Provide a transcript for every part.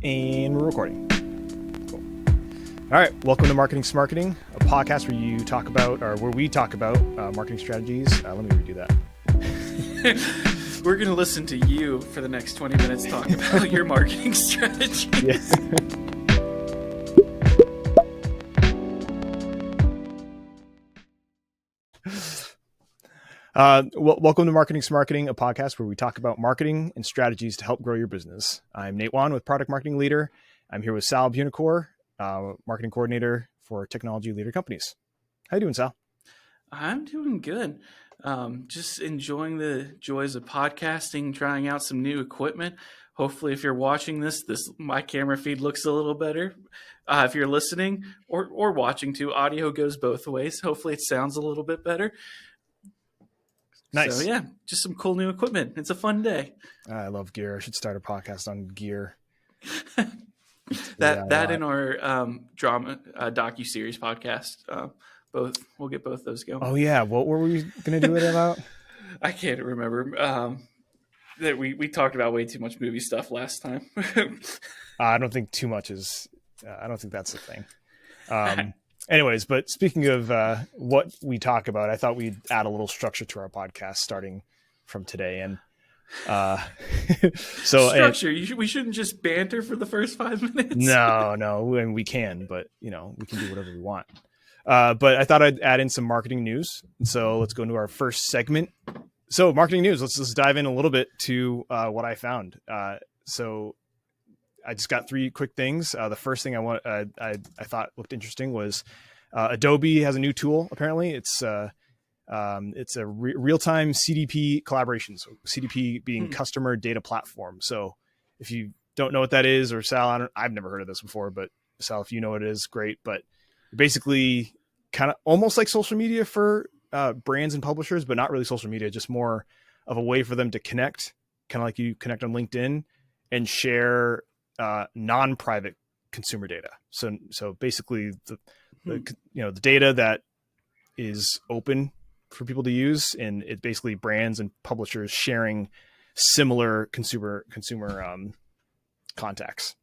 And we're recording. Cool. All right. Welcome to Marketing Smarketing, a podcast where we talk about marketing strategies. Let me redo that. We're going to listen to you for the next 20 minutes talk about your marketing strategy. Yes. Welcome to Marketing Smarketing, a podcast where we talk about marketing and strategies to help grow your business. I'm Nate Wan with Product Marketing Leader. I'm here with Sal Bunicor, Marketing Coordinator for Technology Leader Companies. How you doing, Sal? I'm doing good. Just enjoying the joys of podcasting, trying out some new equipment. Hopefully, if you're watching this my camera feed looks a little better. If you're listening or watching too, audio goes both ways. Hopefully, it sounds a little bit better. Nice. So yeah, just some cool new equipment. It's a fun day. I love gear. I should start a podcast on gear. that in our drama docu-series podcast. We'll get both those going. Oh yeah, what were we going to do it about? I can't remember. That we talked about way too much movie stuff last time. I don't think too much is. I don't think that's the thing. Anyways, but speaking of what we talk about, I thought we'd add a little structure to our podcast starting from today. And so structure, we shouldn't just banter for the first 5 minutes. No, and we can, but we can do whatever we want. But I thought I'd add in some marketing news. So let's go into our first segment. So marketing news, let's just dive in a little bit to what I found. So I just got three quick things. The first thing I thought looked interesting was Adobe has a new tool. Apparently, it's a real-time CDP collaboration. So CDP being customer data platform. So if you don't know what that is, or Sal, I've never heard of this before, but Sal, if you know what it is, great. But basically, kind of almost like social media for brands and publishers, but not really social media. Just more of a way for them to connect, kind of like you connect on LinkedIn and share non-private consumer data. So basically the data that is open for people to use, and it basically brands and publishers sharing similar consumer contacts.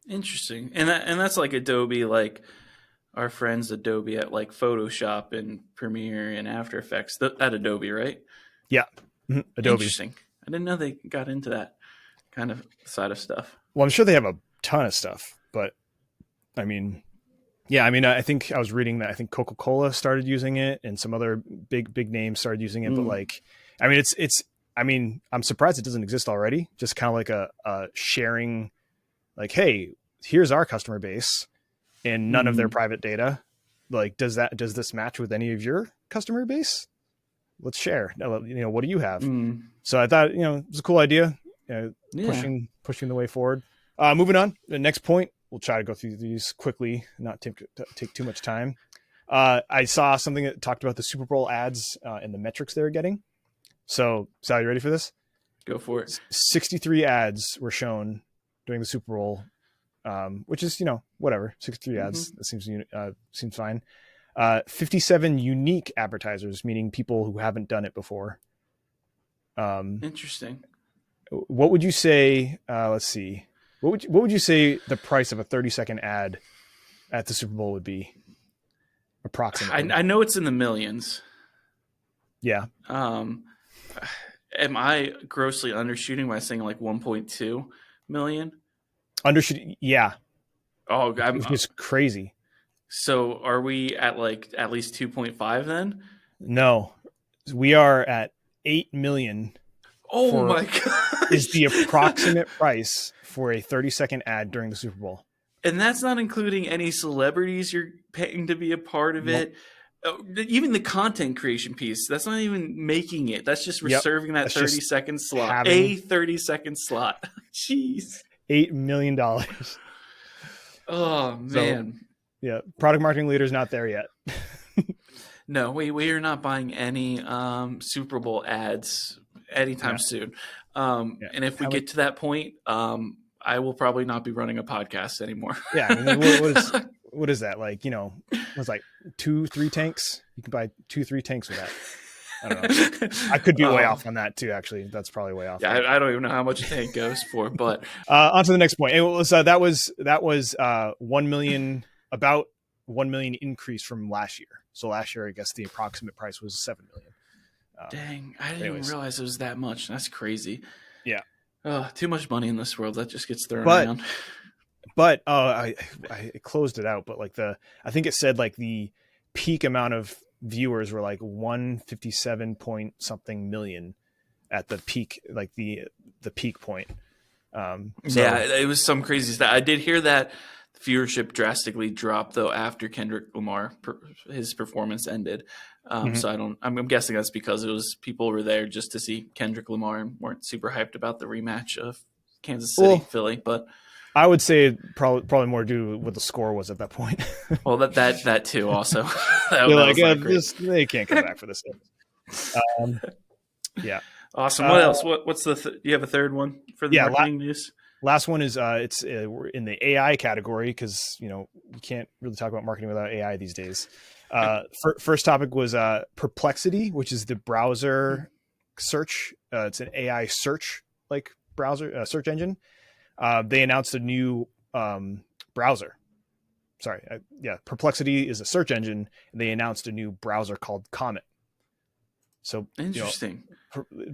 Interesting. And that's like Adobe, like our friends Adobe at like Photoshop and Premiere and After Effects at Adobe, right? Yeah. Mm-hmm. Adobe. Interesting. I didn't know they got into that kind of side of stuff. Well, I'm sure they have a ton of stuff, but I think I was reading that I think Coca-Cola started using it and some other big names started using it. But I'm surprised it doesn't exist already. Just kind of like a sharing, like, hey, here's our customer base and none of their private data. Like, does this match with any of your customer base? Let's share. What do you have? So I thought, it was a cool idea. Pushing the way forward. Moving on, the next point, we'll try to go through these quickly, not take too much time. I saw something that talked about the Super Bowl ads and the metrics they were getting. So, Sal, you ready for this? Go for it. 63 ads were shown during the Super Bowl, which is, whatever, 63 ads. That seems fine. 57 unique advertisers, meaning people who haven't done it before. Interesting. What would you say? Let's see. What would you say the price of a 30-second ad at the Super Bowl would be? Approximately. I know it's in the millions. Yeah. Am I grossly undershooting by saying like 1.2 million? Undershooting? Yeah. Oh, it's crazy. So are we at like at least 2.5 then? No, we are at 8 million. Oh my God. Is the approximate price for a 30-second ad during the Super Bowl. And that's not including any celebrities you're paying to be a part of it. Even the content creation piece, that's not even making it. That's just reserving that 30-second slot. A 30-second slot. Jeez. $8 million. Oh, man. So, product marketing leader's not there yet. No, we are not buying any Super Bowl ads anytime soon. And if we get to that point, I will probably not be running a podcast anymore. Yeah. What is that? Like, it's like 2-3 tanks. You can buy 2-3 tanks with that. I don't know. I could be way off on that too. Actually, that's probably way off. Yeah, I don't even know how much a tank goes for, but on to the next point. It was that was 1 million, about 1 million increase from last year. So last year, I guess the approximate price was 7 million. Dang, I didn't even realize it was that much. That's crazy. Yeah. Too much money in this world that just gets thrown around. But I closed it out. But like I think it said like the peak amount of viewers were like 157 point something million at the peak, like the peak point. Yeah, it was some crazy stuff. I did hear that viewership drastically dropped though after Kendrick Lamar his performance ended. So I'm guessing that's because it was people were there just to see Kendrick Lamar and weren't super hyped about the rematch of Kansas City Philly. But I would say probably more to do with what the score was at that point. Well, that too also. They can't come back for this. Yeah. Awesome. What else? What's do you have a third one for the marketing news? Last one is we're in the AI category because you can't really talk about marketing without AI these days. First topic was Perplexity, which is the browser search. It's an AI search like browser search engine. They announced a new browser. Sorry, Perplexity is a search engine, and they announced a new browser called Comet. So interesting.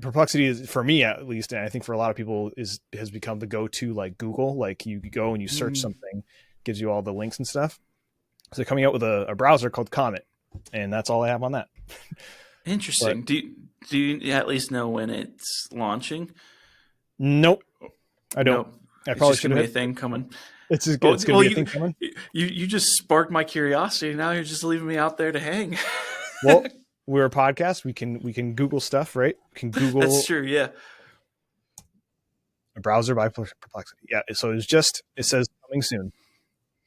Perplexity is, for me at least, and I think for a lot of people, has become the go-to like Google. Like you go and you search something, gives you all the links and stuff. So they're coming out with a browser called Comet, and that's all I have on that. Interesting. Do you at least know when it's launching? Nope, I don't. Nope. I probably should be a thing coming. It's going to be a thing coming. You just sparked my curiosity. Now you're just leaving me out there to hang. Well, we're a podcast. We can Google stuff, right? We can Google. That's true. Yeah. A browser by Perplexity. Yeah. So it says coming soon.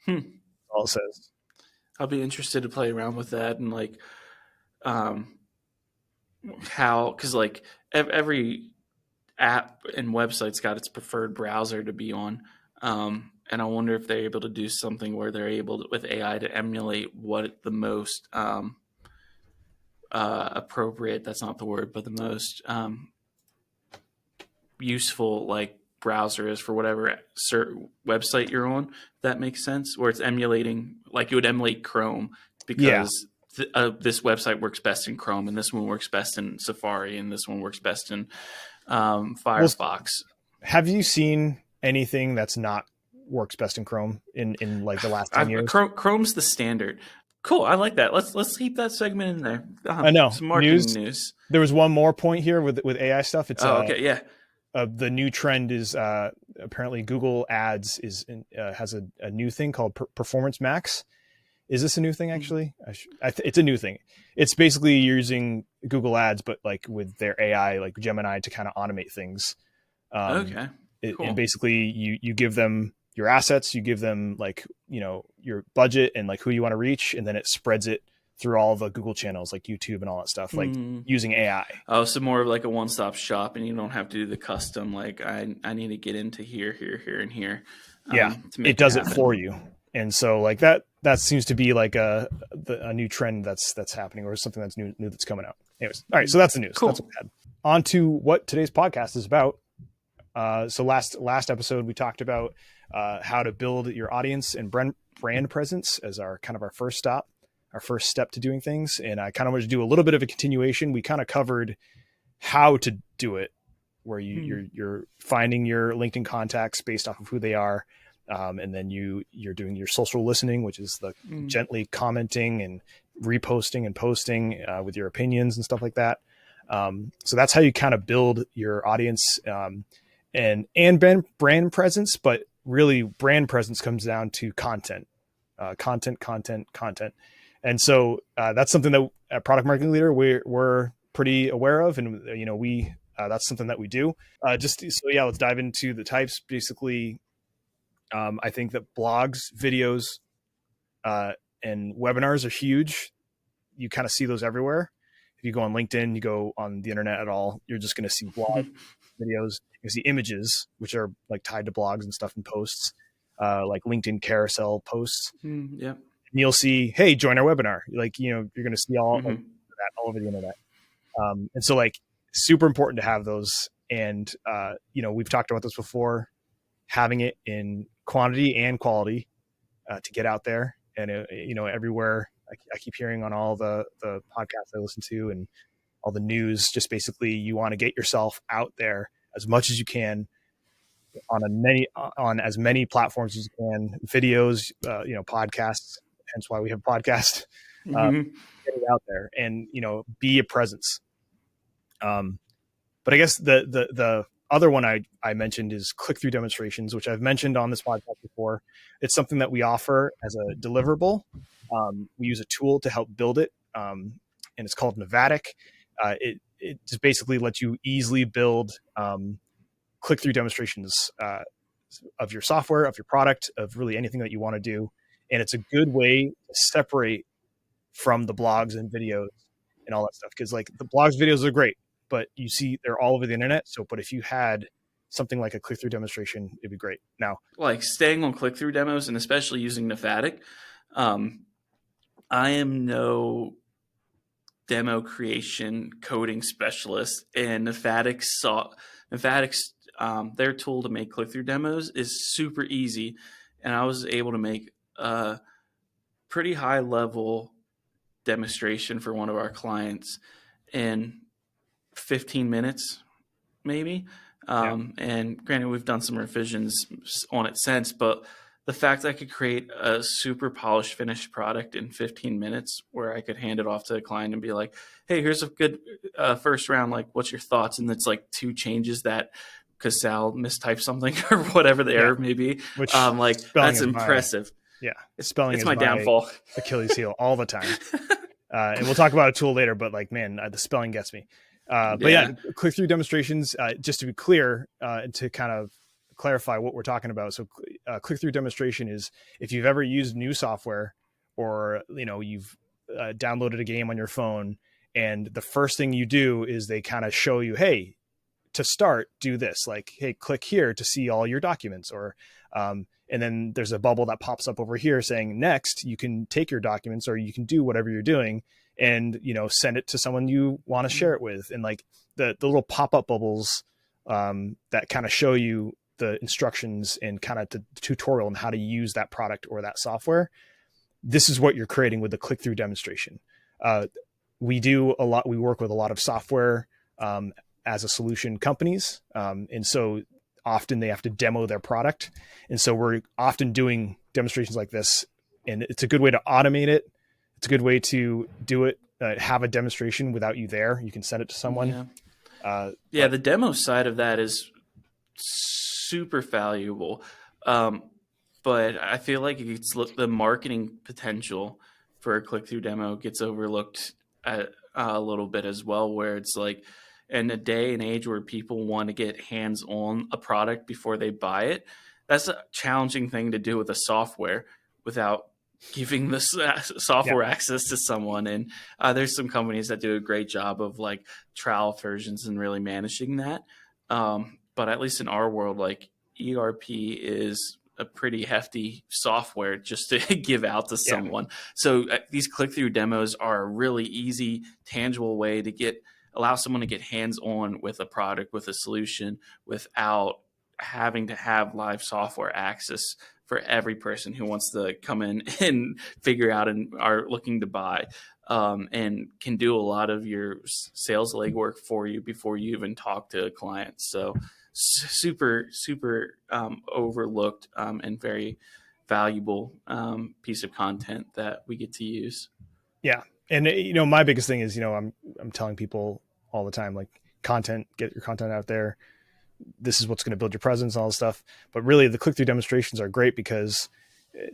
That's all it says. I'll be interested to play around with that and like, because like every app and website's got its preferred browser to be on. And I wonder if they're able to do something where they're able to, with AI to emulate what the most appropriate, that's not the word, but the most useful like browser is for whatever website you're on. If that makes sense, where it's emulating, like it would emulate Chrome because this website works best in Chrome and this one works best in Safari and this one works best in Firefox. Well, have you seen anything that's not works best in Chrome in like the last 10 years? Chrome's the standard. Cool. I like that. Let's keep that segment in there. I know. Some marketing news. There was one more point here with AI stuff. It's okay. Yeah. The new trend is apparently Google Ads has a new thing called Performance Max. Is this a new thing actually? It's a new thing. It's basically using Google Ads, but like with their AI, like Gemini, to kind of automate things. Okay. Cool. And basically you give them your assets, you give them like, your budget and like who you want to reach. And then it spreads it through all the Google channels, like YouTube and all that stuff, like using AI. Oh, so more of like a one-stop shop and you don't have to do the custom. Like I need to get into here, and here. It does it for you. And so like that seems to be like a new trend that's happening, or something that's new that's coming out. Anyways. All right. So that's the news. Cool. That's what we had. On to what today's podcast is about. So last episode, we talked about how to build your audience and brand presence as our first stop, our first step to doing things. And I kind of wanted to do a little bit of a continuation. We kind of covered how to do it, where you're finding your LinkedIn contacts based off of who they are. And then you're doing your social listening, which is the gently commenting and reposting and posting with your opinions and stuff like that. So that's how you kind of build your audience and brand presence. But really, brand presence comes down to content. And so that's something that at Product Marketing Leader we're pretty aware of, and that's something that we do. Let's dive into the types. Basically, I think that blogs, videos, and webinars are huge. You kind of see those everywhere. If you go on LinkedIn, you go on the internet at all, you're just going to see blog videos. You see images, which are like tied to blogs and stuff and posts, like LinkedIn carousel posts. Yeah. And you'll see, hey, join our webinar. Like, you're going to see all of that all over the internet. And so like super important to have those. And, we've talked about this before, having it in quantity and quality to get out there. And, everywhere I keep hearing on all the podcasts I listen to and all the news, just basically you want to get yourself out there as much as you can on as many platforms as you can, videos, podcasts, hence why we have podcasts, Mm-hmm. get it out there and, be a presence. But I guess the other one I mentioned is click-through demonstrations, which I've mentioned on this podcast before. It's something that we offer as a deliverable. We use a tool to help build it, and it's called Novatic. It just basically lets you easily build click-through demonstrations of your software, of your product, of really anything that you want to do. And it's a good way to separate from the blogs and videos and all that stuff. Because like the blogs, videos are great, but you see they're all over the internet. So, but if you had something like a click-through demonstration, it'd be great. Now, Like staying on click-through demos and especially using Novatic, I am no demo creation coding specialist, and Novatic's their tool to make click-through demos is super easy, and I was able to make a pretty high level demonstration for one of our clients in 15 minutes, maybe. And granted, we've done some revisions on it since, but the fact that I could create a super polished finished product in 15 minutes where I could hand it off to the client and be like, hey, here's a good first round. Like, what's your thoughts? And it's like 2 changes that because Sal mistyped something or whatever the error may be. Which like that's impressive. Spelling it's is my downfall. Achilles heel all the time. And we'll talk about a tool later, but like, man, the spelling gets me. But click-through demonstrations, just to be clear, and to kind of clarify what we're talking about. So click-through demonstration is if you've ever used new software or, you've downloaded a game on your phone and the first thing you do is they kind of show you, hey, to start, do this, like, hey, click here to see all your documents or, and then there's a bubble that pops up over here saying next, you can take your documents or you can do whatever you're doing and, send it to someone you want to share it with. And like the little pop-up bubbles that kind of show you the instructions and kind of the tutorial on how to use that product or that software. This is what you're creating with the click-through demonstration. We work with a lot of software as a solution companies. And so often they have to demo their product. And so we're often doing demonstrations like this, and it's a good way to automate it. It's a good way to do it, have a demonstration without you there. You can send it to someone. The demo side of that is super valuable. But I feel like the marketing potential for a click-through demo gets overlooked a little bit as well, where it's like in a day and age where people want to get hands-on a product before they buy it, that's a challenging thing to do with a software without giving the software access to someone. And there's some companies that do a great job of like trial versions and really managing that. But at least in our world, like ERP is a pretty hefty software just to give out to someone. So these click-through demos are a really easy, tangible way to allow someone to get hands-on with a product, with a solution, without having to have live software access for every person who wants to come in and figure out and are looking to buy, and can do a lot of your sales legwork for you before you even talk to a client. So super, super overlooked and very valuable piece of content that we get to use. Yeah. And, my biggest thing is, I'm telling people all the time, like get your content out there. This is what's going to build your presence and all this stuff. But really the click-through demonstrations are great because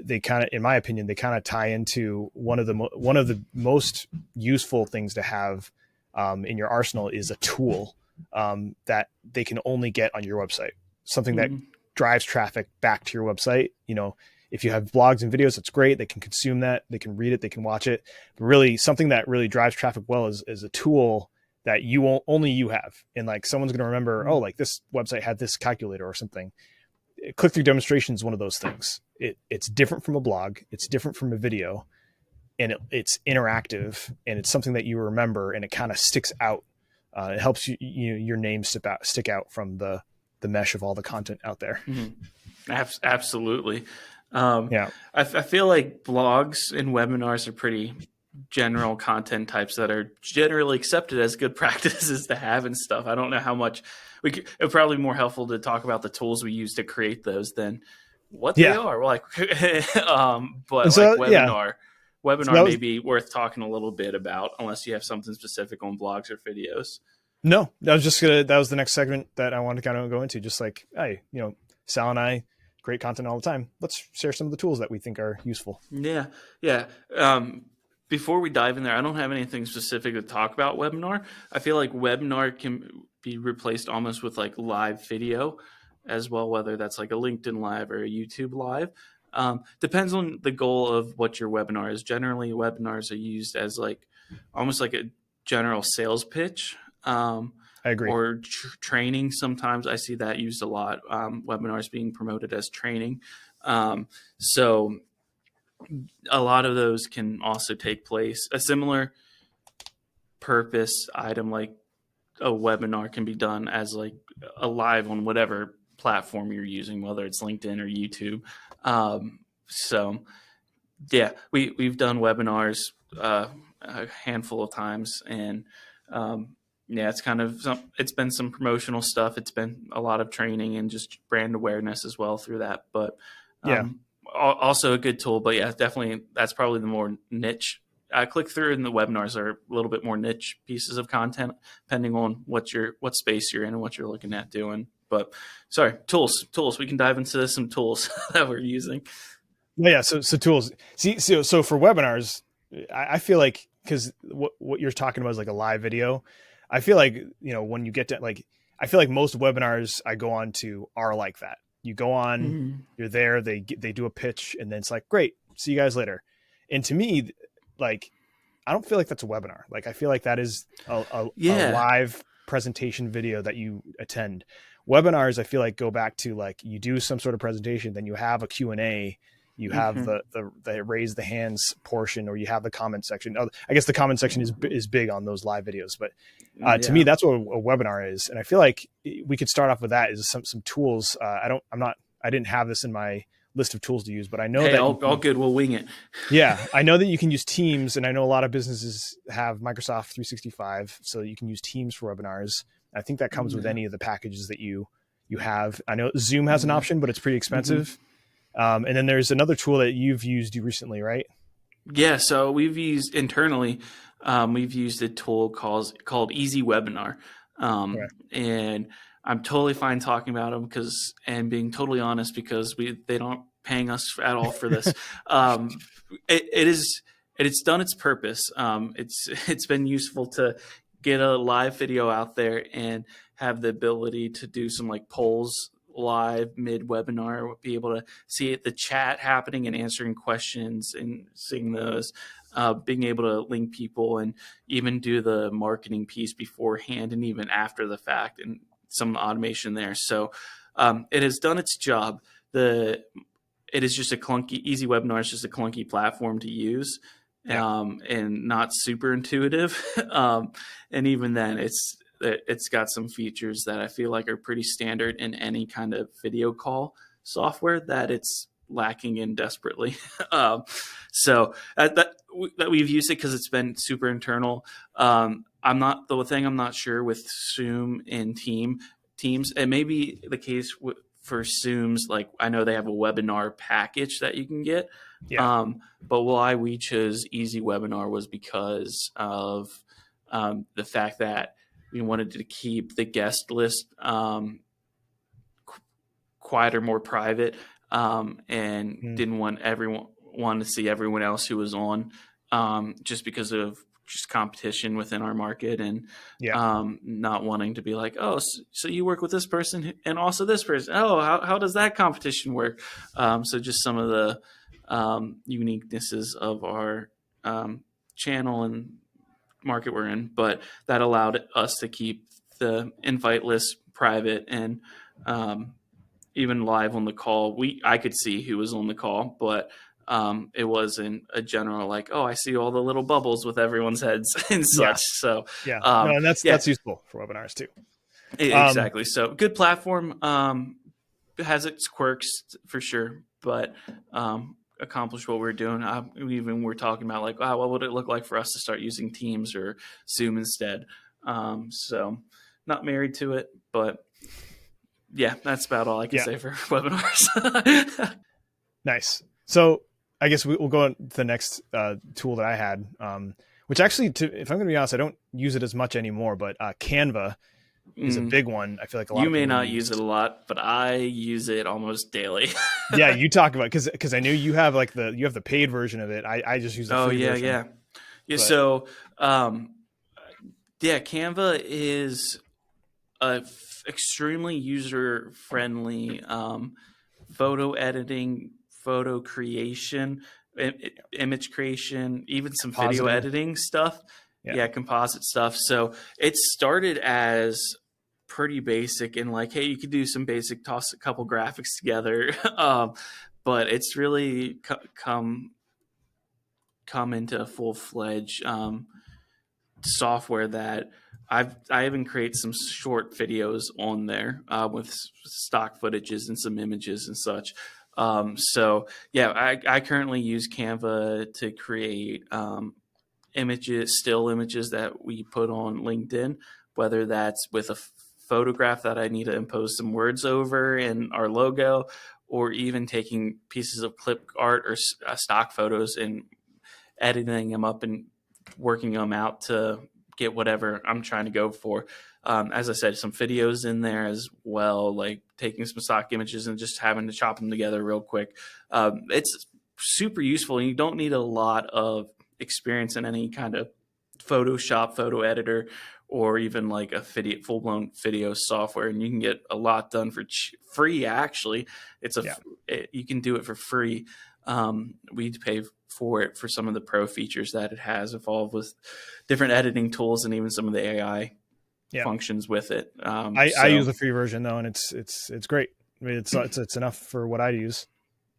they kind of, in my opinion, they kind of tie into one of the most useful things to have in your arsenal is a tool that they can only get on your website, something that drives traffic back to your website. If you have blogs and videos, that's great. They can consume that, they can read it, they can watch it. But really something that really drives traffic well is a tool that only you have. And like someone's going to remember, oh, like this website had this calculator or something. Click-through demonstration is one of those things. It's different from a blog. It's different from a video, and it's interactive, and it's something that you remember, and it kind of sticks out It helps your name stick out from the mesh of all the content out there. Mm-hmm. Absolutely. Yeah. I feel like blogs and webinars are pretty general content types that are generally accepted as good practices to have and stuff. I don't know how much it would probably be more helpful to talk about the tools we use to create those than what they Yeah. are. Like, but And like so, yeah. So webinar that may was, be worth talking a little bit about, unless you have something specific on blogs or videos. no, that was the next segment that I wanted to kind of go into. Just like, hey, Sal and I, great content all the time. Let's share some of the tools that we think are useful. Yeah, yeah. Before we dive in there, I don't have anything specific to talk about webinar. I feel like webinar can be replaced almost with like live video as well, whether that's like a LinkedIn live or a YouTube live. Depends on the goal of what your webinar is. Generally, webinars are used as like almost like a general sales pitch. I agree. Or training. Sometimes I see that used a lot. Webinars being promoted as training. So a lot of those can also take place. A similar purpose item like a webinar can be done as like a live on whatever platform you're using, whether it's LinkedIn or YouTube. So yeah, we've done webinars a handful of times, and yeah, it's been some promotional stuff. It's been a lot of training and just brand awareness as well through that. But Yeah. Also a good tool. But yeah, definitely that's probably the more niche. Click through and the webinars are a little bit more niche pieces of content, depending on what space you're in and what you're looking at doing. But sorry, tools. We can dive into some tools that we're using. Yeah. So tools. See, so for webinars, I feel like, because what you're talking about is like a live video. I feel like, when you get to like, I feel like most webinars I go on to are like that. You go on, Mm-hmm. you're there, they do a pitch, and then it's like, great, see you guys later. And to me, like, I don't feel like that's a webinar. Like, I feel like that is a Yeah. live presentation video that you attend. Webinars, I feel like, go back to like, you do some sort of presentation, then you have a Q&A, you have Mm-hmm. the raise the hands portion, or you have the comment section. I guess the comment section is big on those live videos, but to me, Yeah. that's what a webinar is. And I feel like we could start off with that, is some tools. I didn't have this in my list of tools to use, but I know Hey, that all good. We'll wing it. yeah, I know that you can use Teams, and I know a lot of businesses have Microsoft 365, so you can use Teams for webinars. I think that comes with Yeah. any of the packages that you have. I know Zoom has an option, but it's pretty expensive. And then there's another tool that you've used recently, right? Yeah. So we've used internally, we've used a tool called Easy Webinar. Yeah. And I'm totally fine talking about them and being totally honest, because they don't paying us at all for this. It's done its purpose. It's been useful to get a live video out there and have the ability to do some like polls live mid webinar, be able to see the chat happening and answering questions and seeing those, being able to link people and even do the marketing piece beforehand and even after the fact, and some automation there. So it has done its job. It is just Easy Webinar is just a clunky platform to use. Yeah. And not super intuitive. And even then it's got some features that I feel like are pretty standard in any kind of video call software that it's lacking in desperately. So that we've used it because it's been super internal. I'm not sure with Zoom and Teams. It may be the case for Zoom's. Like, I know they have a webinar package that you can get. Yeah. But why we chose Easy Webinar was because of the fact that we wanted to keep the guest list quieter, more private, and didn't want everyone to see everyone else who was on, just because of just competition within our market, and Yeah. not wanting to be like, oh, so you work with this person and also this person. Oh, how does that competition work? So just some of the uniquenesses of our channel and market we're in, but that allowed us to keep the invite list private, and even live on the call. I could see who was on the call, but It wasn't a general like, oh, I see all the little bubbles with everyone's heads and Yeah. such. So Yeah. No, and yeah, that's useful for webinars too. exactly. So good platform. It has its quirks for sure, but accomplish what we're doing. Even we're talking about like, wow, what would it look like for us to start using Teams or Zoom instead? So not married to it, but yeah, that's about all I can say for webinars. Nice. So I guess we'll go on to the next tool that I had, which actually, if I'm going to be honest, I don't use it as much anymore, but Canva is a big one. I feel like a lot you of may people not use it a lot, but I use it almost daily. Yeah, you talk about because I knew you have like you have the paid version of it. I just use the free version. Yeah. But, so Canva is a extremely user friendly photo editing, photo creation, image creation, even some video editing stuff. Yeah, composite stuff. So it started as pretty basic and like, hey, you could do some basic, toss a couple graphics together. But it's really come into a full-fledged software that I even create some short videos on there with stock footages and some images and such. So yeah, I currently use Canva to create still images that we put on LinkedIn, whether that's with a photograph that I need to impose some words over in our logo, or even taking pieces of clip art or stock photos and editing them up and working them out to get whatever I'm trying to go for. As I said, some videos in there as well, like taking some stock images and just having to chop them together real quick. It's super useful, and you don't need a lot of experience in any kind of Photoshop, photo editor, or even like a full-blown video software, and you can get a lot done for free. Actually, you can do it for free. We pay for it for some of the pro features that it has involved with different editing tools and even some of the AI functions with it. I use the free version though, and it's great. I mean, it's enough for what I use.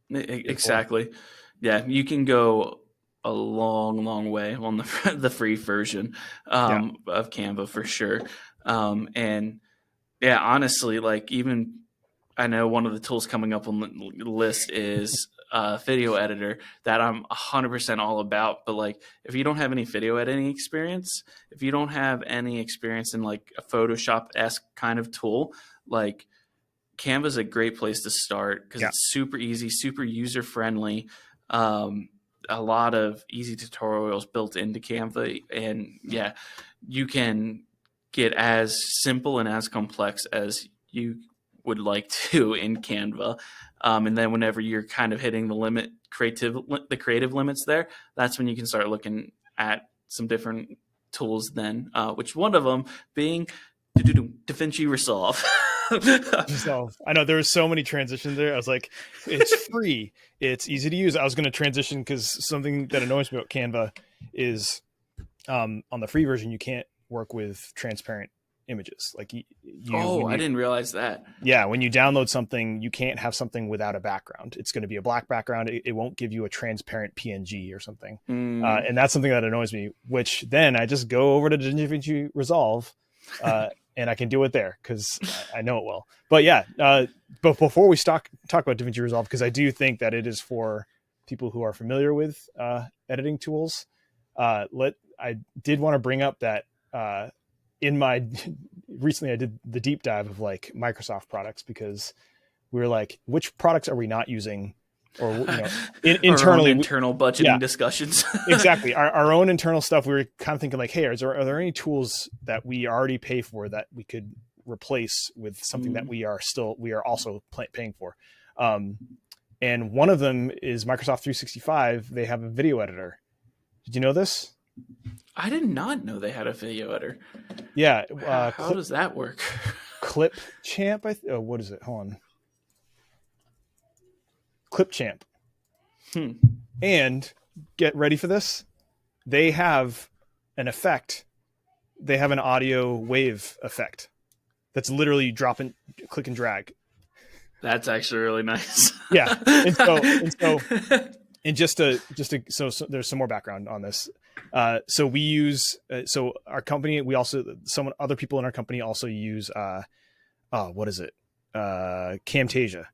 Exactly. Yeah, you can go a long way on the free version of Canva for sure. And yeah, honestly, like even I know one of the tools coming up on the list is video editor that I'm 100% all about. But like, if you don't have any video editing experience, if you don't have any experience in like a Photoshop-esque kind of tool, like Canva is a great place to start because it's super easy, super user-friendly. A lot of easy tutorials built into Canva, and yeah, you can get as simple and as complex as you would like to in Canva. And then whenever you're kind of hitting the creative limits there, that's when you can start looking at some different tools then, which one of them being DaVinci Resolve. I know there were so many transitions there. I was like, it's free, it's easy to use. I was going to transition because something that annoys me about Canva is on the free version, you can't work with transparent images. Like I didn't realize that. Yeah, when you download something, you can't have something without a background. It's going to be a black background. It won't give you a transparent PNG or something. And that's something that annoys me, which then I just go over to DaVinci Resolve and I can do it there because I know it well. But yeah, but before we talk about DaVinci Resolve, because I do think that it is for people who are familiar with editing tools. I did want to bring up that recently I did the deep dive of like Microsoft products because we were like, which products are we not using? Or internally, internal budgeting discussions. Exactly. Our own internal stuff. We were kind of thinking like, hey, are there any tools that we already pay for that we could replace with something that we are also paying for? And one of them is Microsoft 365. They have a video editor. Did you know this? I did not know they had a video editor. Yeah. How does that work? Clipchamp. What is it? Hold on. Clipchamp. And get ready for this. They have an effect. They have an audio wave effect. That's literally click and drag. That's actually really nice. Yeah. And so And so there's some more background on this. So we use so our company, we also other people in our company also use what is it, Camtasia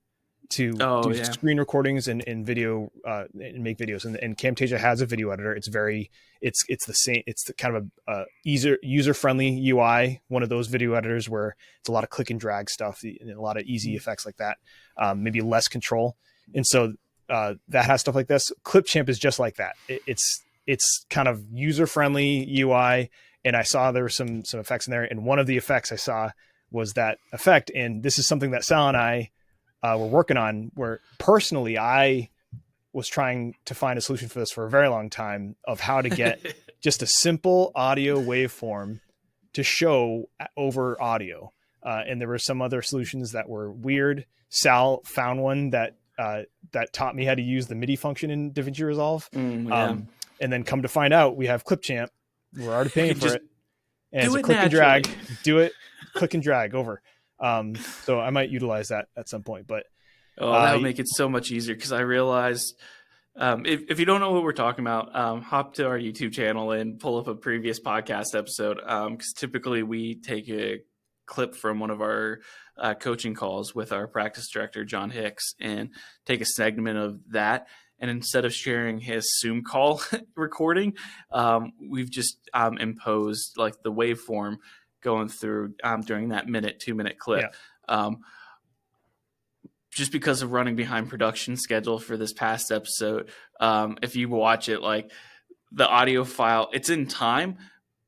to do screen recordings and video and make videos. And Camtasia has a video editor. It's the same. It's the kind of a user friendly UI. One of those video editors where it's a lot of click and drag stuff and a lot of easy effects like that. Maybe less control. And so that has stuff like this. Clipchamp is just like that. It's kind of user friendly UI. And I saw there were some effects in there. And one of the effects I saw was that effect. And this is something that Sal and I were working on, where personally I was trying to find a solution for this for a very long time, of how to get just a simple audio waveform to show over audio. And there were some other solutions that were weird. Sal found one that taught me how to use the MIDI function in DaVinci Resolve. And then come to find out, we have Clipchamp. We're already paying for it. And it's a click and drag. Do it, click and drag over. So I might utilize that at some point, but that would make it so much easier. Cause I realized, if you don't know what we're talking about, hop to our YouTube channel and pull up a previous podcast episode. Cause typically we take a clip from one of our coaching calls with our practice director, John Hicks, and take a segment of that. And instead of sharing his Zoom call recording, we've just imposed like the waveform going through during that 2-minute clip. Yeah. Just because of running behind production schedule for this past episode, if you watch it, like the audio file, it's in time,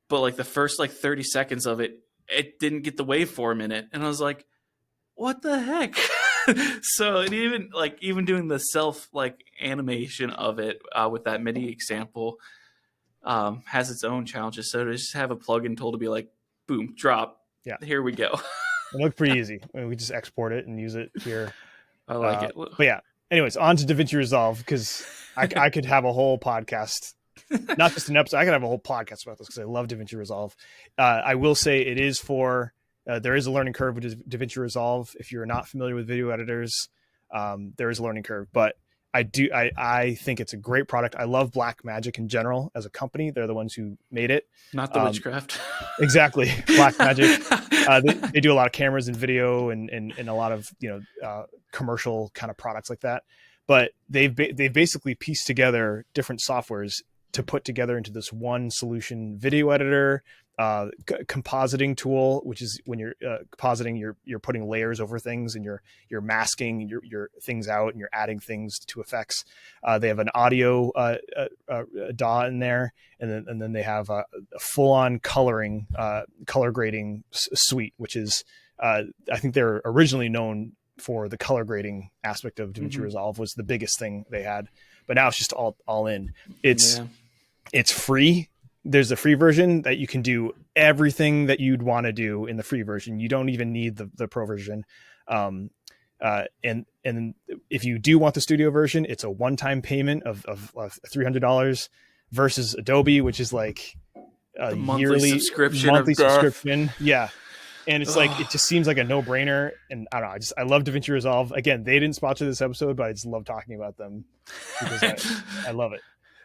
but like the first 30 seconds of it, it didn't get the waveform in it. And I was like, what the heck? So it even doing the self animation of it with that MIDI example has its own challenges. So to just have a plugin tool to be like, boom, drop. Yeah, here we go. It looked pretty easy. I mean, we just export it and use it here. I like it. But yeah, anyways, on to DaVinci Resolve, because I could have a whole podcast, not just an episode. I could have a whole podcast about this because I love DaVinci Resolve. I will say it is for, there is a learning curve with DaVinci Resolve. If you're not familiar with video editors, there is a learning curve, but I think it's a great product. I love Blackmagic in general as a company. They're the ones who made it. Not the witchcraft.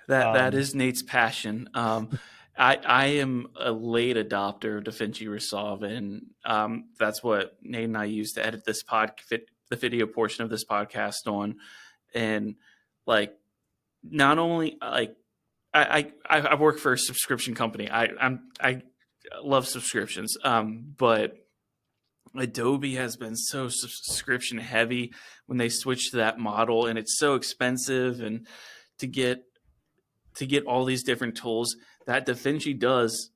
That is Nate's passion. I am a late adopter of DaVinci Resolve, and that's what Nate and I use to edit this the video portion of this podcast on. And not only I work for a subscription company. I love subscriptions, but Adobe has been so subscription heavy when they switch to that model, and it's so expensive, and to get all these different tools that DaVinci does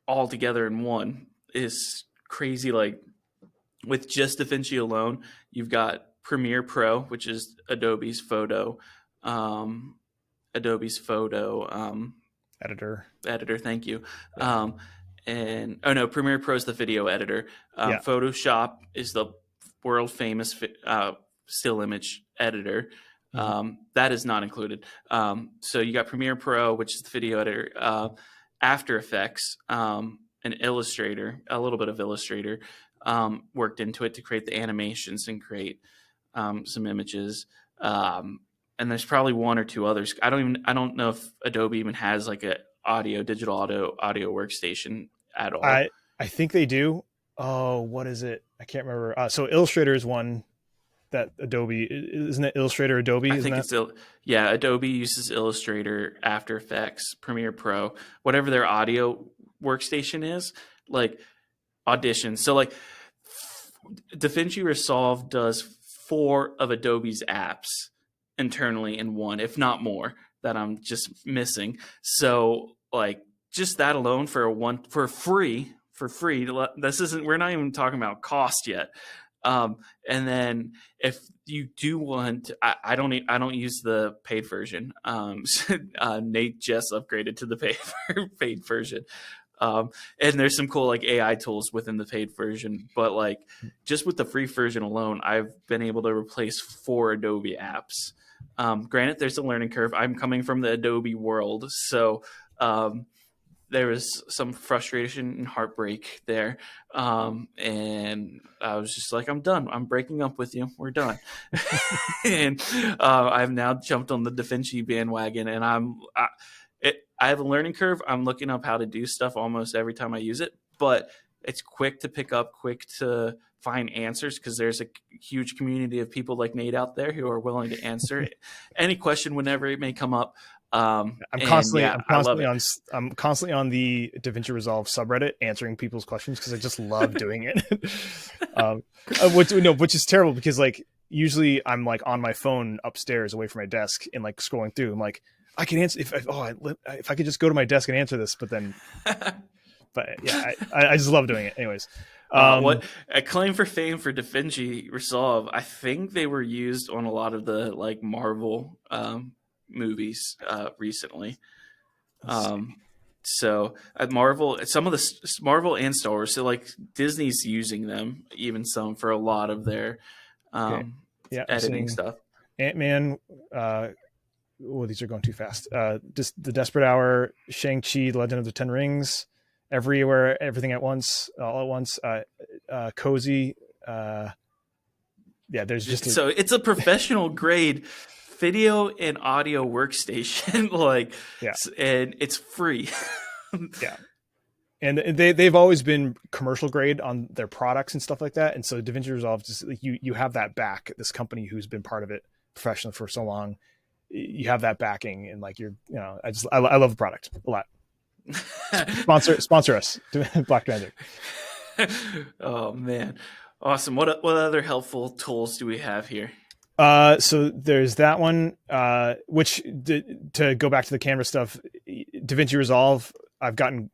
all together in one is crazy. Like with just DaVinci alone, you've got Premiere Pro, which is Adobe's photo editor. Thank you. Yeah. Premiere Pro is the video editor. Photoshop is the world famous still image editor. That is not included. So you got Premiere Pro, which is the video editor, After Effects, and Illustrator, a little bit of Illustrator, worked into it to create the animations and create some images. and there's probably one or two others. I don't know if Adobe even has like a digital audio workstation at all. I think they do. Oh, what is it? I can't remember. So Illustrator is one that Adobe, isn't it? Illustrator Adobe, I isn't think that? it's Adobe uses Illustrator, After Effects, Premiere Pro, whatever their audio workstation is, like Audition. So like DaVinci Resolve does 4 of Adobe's apps internally in one, if not more, that I'm just missing. So like just that alone for free. This isn't. We're not even talking about cost yet. And then if you do want, I don't use the paid version. Nate just upgraded to the paid version. And there's some cool like AI tools within the paid version, but like just with the free version alone, I've been able to replace 4 Adobe apps. Granted, there's a learning curve. I'm coming from the Adobe world, so there was some frustration and heartbreak there. And I was just like, I'm done. I'm breaking up with you. We're done. And I've now jumped on the DaVinci bandwagon, and I have a learning curve. I'm looking up how to do stuff almost every time I use it, but it's quick to pick up, quick to find answers, because there's a huge community of people like Nate out there who are willing to answer any question whenever it may come up. I'm constantly on the DaVinci Resolve subreddit answering people's questions because I just love doing it. Which is terrible because like usually I'm like on my phone upstairs away from my desk and like scrolling through. I'm like, I can answer if I could just go to my desk and answer this, but yeah, I just love doing it. Anyways, what a claim for fame for DaVinci Resolve. I think they were used on a lot of the like Marvel movies recently. So at Marvel, some of the Marvel and Star Wars, so like Disney's using them, even some for a lot of their editing stuff. Ant-Man. These are going too fast. Just the Desperate Hour, Shang-Chi, The Legend of the Ten Rings, Everywhere, Everything at Once, All at Once, Cozy. There's just so it's a professional grade video and audio workstation, and it's free. Yeah. And they've always been commercial grade on their products and stuff like that. And so DaVinci Resolve, just like you have that back, this company who's been part of it professionally for so long. You have that backing, and like I love the product a lot. sponsor us, Black Magic. Oh man, awesome! What other helpful tools do we have here? So there's that one, which to go back to the Canva stuff, DaVinci Resolve, I've gotten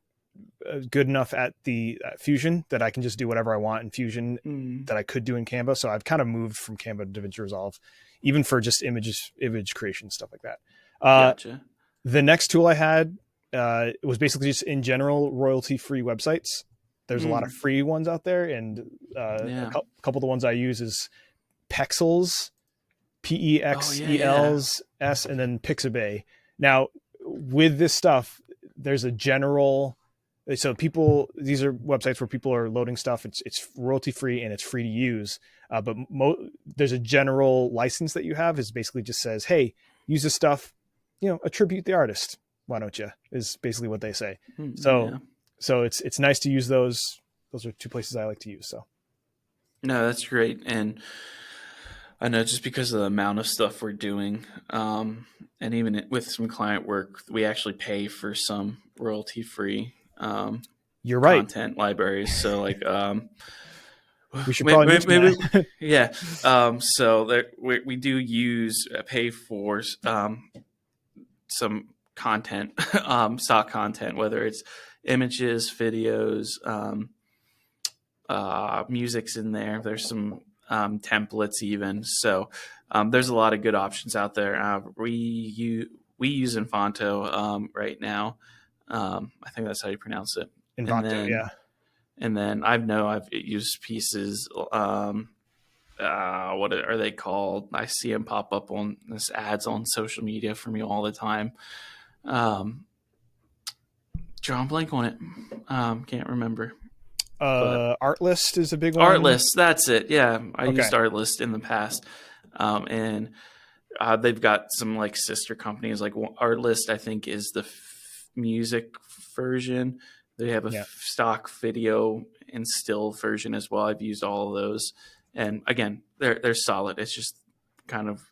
good enough at the Fusion that I can just do whatever I want in Fusion that I could do in Canva. So I've kind of moved from Canva to DaVinci Resolve, even for just image creation, stuff like that. Gotcha. The next tool I had was basically just in general royalty-free websites. There's a lot of free ones out there, and a couple of the ones I use is Pexels, Pexels, and then Pixabay. Now, with this stuff, there's a general. So these are websites where people are loading stuff. It's royalty free and it's free to use. But there's a general license that you have is basically just says, hey, use this stuff, attribute the artist. Why don't you? Is basically what they say. So it's nice to use those. Those are 2 places I like to use. So. No, that's great. And I know just because of the amount of stuff we're doing, and even with some client work, we actually pay for some royalty free you're right content libraries. So like we should probably yeah. So we do pay for some content, stock content, whether it's images, videos, music's in there. There's some templates even. So there's a lot of good options out there. We use Envanto right now. I think that's how you pronounce it. Envanto, And then I've used pieces. What are they called? I see them pop up on this ads on social media for me all the time. Draw a blank on it. Can't remember. Artlist is a big one. Artlist, that's it. Yeah, I used Artlist in the past, and They've got some like sister companies. Like Artlist, I think, is the music version. They have a Yeah. stock video and still version as well. I've used all of those, and again, they're solid. It's just kind of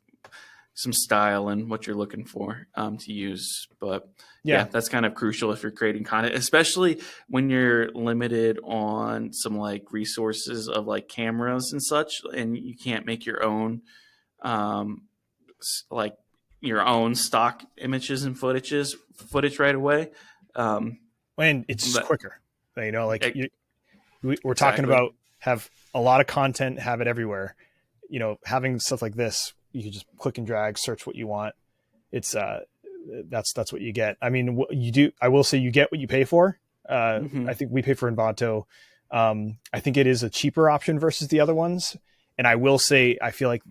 some style and what you're looking for to use. But yeah, Yeah. that's kind of crucial if you're creating content, especially when you're limited on some like resources of like cameras and such, and you can't make your own um, like your own stock images and footage right away. Um, And it's just but quicker. You know, like we're talking exactly. about have a lot of content, have it everywhere. You know, having stuff like this, you can just click and drag, search what you want. It's that's what you get. I mean, what you do, I will say you get what you pay for. I think we pay for Envato. I think it is a cheaper option versus the other ones. And I will say, I feel like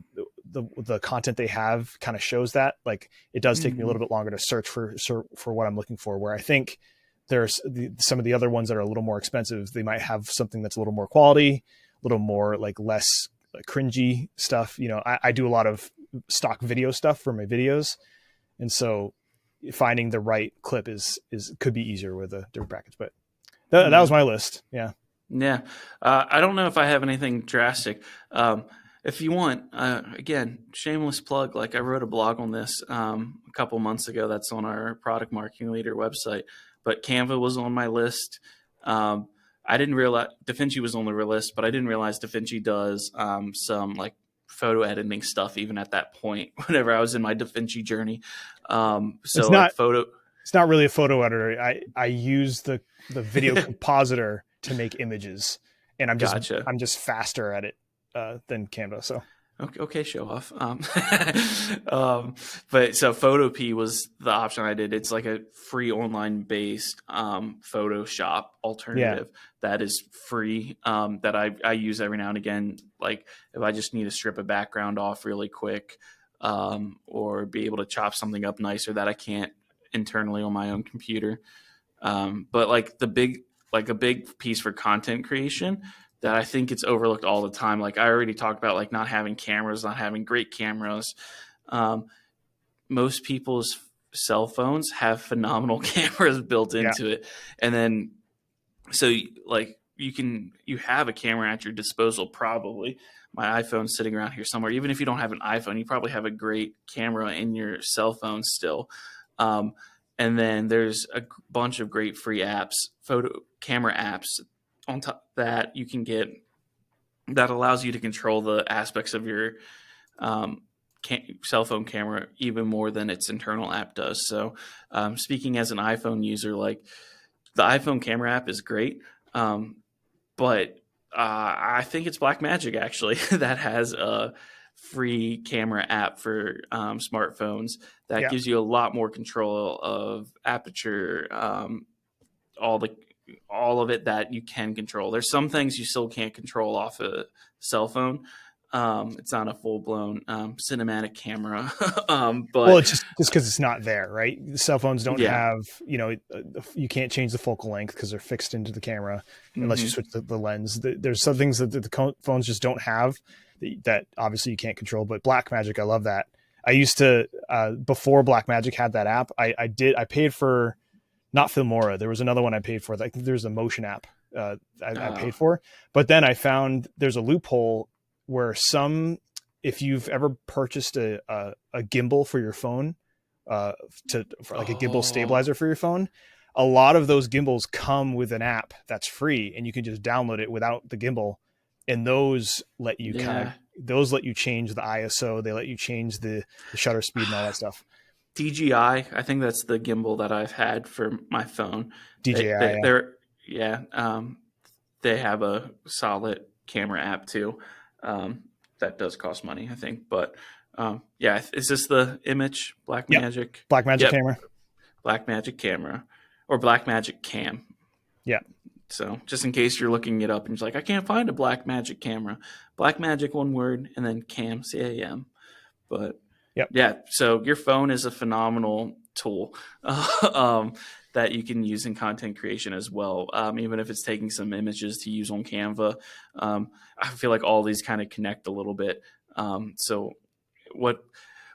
the content they have kind of shows that. Like, it does take me a little bit longer to search for what I'm looking for, where I think there's some of the other ones that are a little more expensive. They might have something that's a little more quality, a little more like less like cringy stuff. You know, I do a lot of stock video stuff for my videos. And so finding the right clip could be easier with a different package, but that was my list. Yeah. Yeah. I don't know if I have anything drastic. If you want, again, shameless plug, like I wrote a blog on this a couple months ago. That's on our Product Marketing Leader website. But Canva was on my list. I didn't realize DaVinci was on the list, but I didn't realize DaVinci does some like photo editing stuff even at that point whenever I was in my DaVinci journey. It's So like not, photo. it's not really a photo editor. I use the video compositor to make images, and Gotcha. I'm just faster at it than Canva. So Okay, show off. But so Photopea was the option I did. It's like a free online based Photoshop yeah, alternative that is free that I use every now and again. Like if I just need to strip a background off really quick or be able to chop something up nicer that I can't internally on my own computer. But like a big piece for content creation that I think it's overlooked all the time. Like I already talked about, like not having cameras, not having great cameras. Um, most people's cell phones have phenomenal cameras built yeah, into it, and then so like you have a camera at your disposal. Probably my iPhone's sitting around here somewhere. Even if you don't have an iPhone, you probably have a great camera in your cell phone still. Um, and then there's a bunch of great free apps, photo camera apps on top that you can get that allows you to control the aspects of your um, cell phone camera even more than its internal app does. So, speaking as an iPhone user, like the iPhone camera app is great, but I think it's Blackmagic actually that has a free camera app for smartphones that yeah. gives you a lot more control of aperture, all the all of it that you can control. There's some things you still can't control off a cell phone. It's not a full blown cinematic camera, Well, but it's just because it's not there, right? The cell phones don't yeah. have, you know, you can't change the focal length because they're fixed into the camera unless you Hmm. switch the lens. There's some things that the phones just don't have that obviously you can't control. But Blackmagic, I love that. I used to before Blackmagic had that app. I paid for not Filmora. There was another one I paid for. I think there's a motion app I paid for. But then I found there's a loophole where if you've ever purchased a gimbal for your phone, for like a gimbal Oh, stabilizer for your phone, a lot of those gimbals come with an app that's free, and you can just download it without the gimbal. And yeah. those let you change the ISO, they let you change the shutter speed and all that stuff. DJI, I think that's the gimbal that I've had for my phone. DJI, yeah. They're yeah. They have a solid camera app too. That does cost money, I think. But yeah, is this the image Yep. Blackmagic? Blackmagic Yep, camera. Blackmagic camera or Blackmagic Cam. Yeah. So just in case you're looking it up and you're like, I can't find a Blackmagic camera. Blackmagic, one word, and then Cam, CAM. But Yep. yeah, so your phone is a phenomenal tool that you can use in content creation as well. Even if it's taking some images to use on Canva, I feel like all these kind of connect a little bit. So what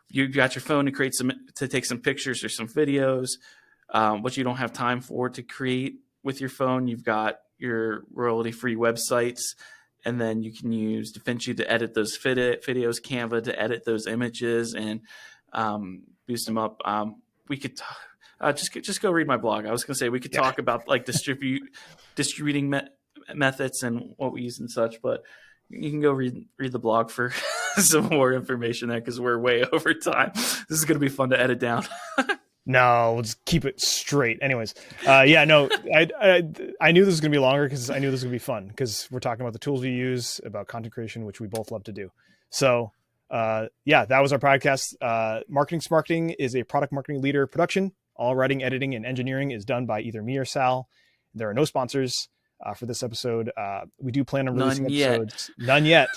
you got your phone to take some pictures or some videos, what you don't have time for to create with your phone. You've got your royalty-free websites, and then you can use DaVinci to edit those videos, Canva to edit those images, and boost them up. We could just go read my blog. I was going to say we could talk about like distributing methods and what we use and such, but you can go read the blog for some more information there, because we're way over time. This is going to be fun to edit down. No, we'll just keep it straight. Anyways, I knew this was going to be longer because I knew this was going to be fun, because we're talking about the tools we use, about content creation, which we both love to do. So that was our podcast. Marketing Smarketing is a product marketing leader production. All writing, editing, and engineering is done by either me or Sal. There are no sponsors for this episode. We do plan on releasing episodes. None yet.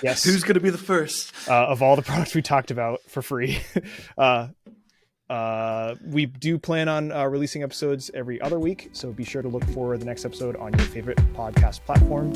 Yes. Who's going to be the first? Of all the products we talked about for free. We do plan on releasing episodes every other week, so be sure to look for the next episode on your favorite podcast platform.